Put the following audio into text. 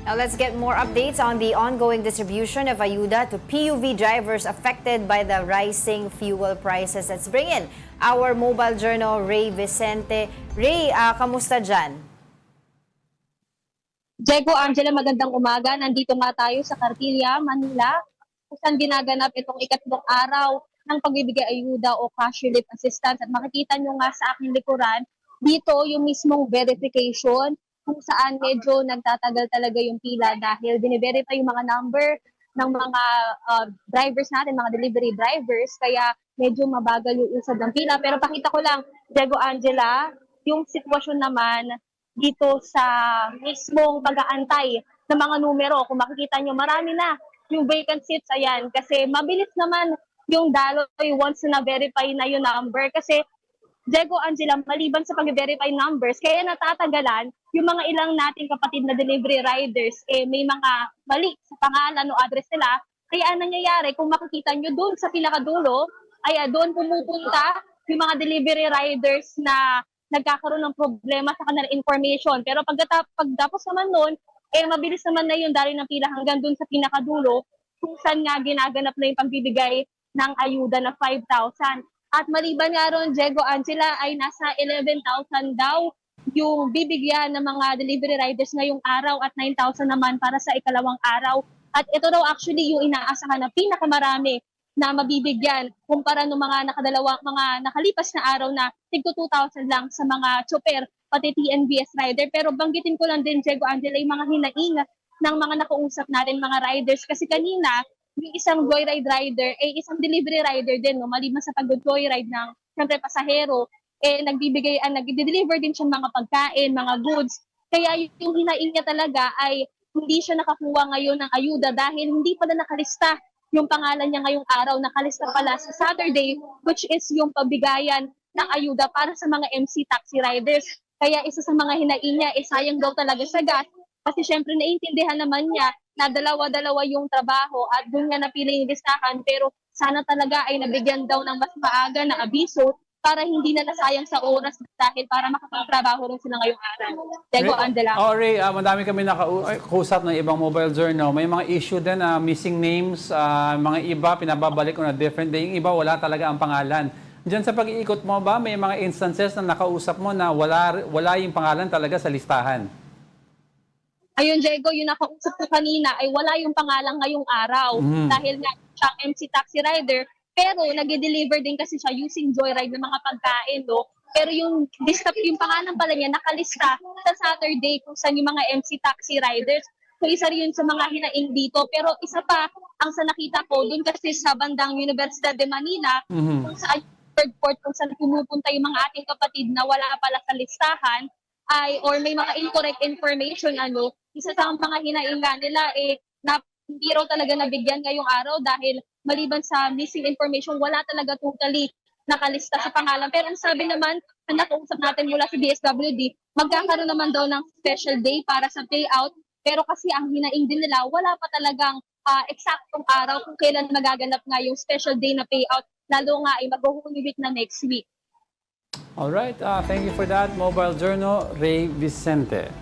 Now let's get more updates on the ongoing distribution of ayuda to PUV drivers affected by the rising fuel prices. Let's bring in our mobile journal, Ray Vicente. Ray, kamusta dyan? Diego, Angela, magandang umaga. Nandito nga tayo sa Cartilla, Manila, kung saan ginaganap itong ikatlong araw ng pagbibigay ayuda o cash relief assistance. At makikita nyo nga sa aking likuran, dito yung mismong verification kung saan medyo nagtatagal talaga yung pila dahil bine-verify yung mga number ng mga drivers natin, mga delivery drivers, kaya medyo mabagal yung usad ng pila. Pero pakita ko lang, Diego, Angela, yung sitwasyon naman dito sa mismong pag-aantay ng mga numero. Kung makikita nyo, marami na yung vacant seats, ayan, kasi mabilis naman yung daloy once na verify na yung number. Kasi Diego, Angela, maliban sa pag-verify numbers, kaya natatagalan yung mga ilang nating kapatid na delivery riders, may mga mali sa pangalan o address nila. Kaya ang nangyayari, kung makikita nyo doon sa pinakadulo, doon pumupunta yung mga delivery riders na nagkakaroon ng problema sa kanilang information. Pero pagtapos naman noon, mabilis naman na yung daloy ng pila hanggang doon sa pinakadulo, kung saan nga ginaganap na yung pagbibigay ng ayuda na 5,000. At maliban nga ron, Diego, Angela, ay nasa 11,000 daw yung bibigyan ng mga delivery riders ngayong araw at 9,000 naman para sa ikalawang araw. At ito daw actually yung inaasahan na pinakamarami na mabibigyan kumpara ng mga mga nakalipas na araw na tigto 2,000 lang sa mga chopper, pati TNVS rider. Pero banggitin ko lang din, Diego, Angela, yung mga hinaing ng mga nakausap natin, mga riders. Kasi kanina, yung isang joyride rider, isang delivery rider din, no? Maliban sa pag-joyride ng siyempre pasahero, nag-deliver din siya ng mga pagkain, mga goods. Kaya yung hinaing niya talaga ay hindi siya nakakuha ngayon ng ayuda dahil hindi pala nakalista yung pangalan niya ngayong araw, nakalista pala sa Saturday, which is yung pabigayan ng ayuda para sa mga MC taxi riders. Kaya isa sa mga hinaing niya, sayang daw talaga sa gas. Kasi syempre naiintindihan naman niya na dalawa-dalawa yung trabaho at doon nga napili yung listahan, pero sana talaga ay nabigyan daw ng mas maaga na abiso para hindi na nasayang sa oras dahil para makapagtrabaho rin sila ngayong araw. Diego, Angela. Ray, madami kami nakausap ng ibang mobile journal. May mga issue din na missing names, mga iba pinababalik on a different day. Yung iba wala talaga ang pangalan. Diyan sa pag-iikot mo ba, may mga instances na nakausap mo na wala yung pangalan talaga sa listahan? Ayun, Diego, yung nakausap ko kanina ay wala yung pangalan ngayong araw dahil nga siyang MC taxi rider, pero nag-deliver din kasi siya using joyride ng mga pagkain, no? Pero yung pangalan pala niya nakalista sa Saturday kung saan yung mga MC taxi riders. So isa rin yun sa mga hinaing dito. Pero isa pa, ang sa nakita ko, dun kasi sa bandang Universidad de Manila, kung saan third port, kung saan pumupunta yung mga ating kapatid na wala pala sa listahan, or may mga incorrect information, isa sa mga hinainga nila, na hindi raw talaga nabigyan ngayong araw dahil maliban sa missing information, wala talaga totally nakalista sa pangalan. Pero ang sabi naman, na nakausap natin mula sa DSWD, magkakaroon naman daw ng special day para sa payout. Pero kasi ang hinaing din nila, wala pa talagang eksaktong araw kung kailan magaganap nga yung special day na payout. Lalo nga ay mag-Holy Week na next week. Alright, thank you for that, Mobile Journal, Ray Vicente.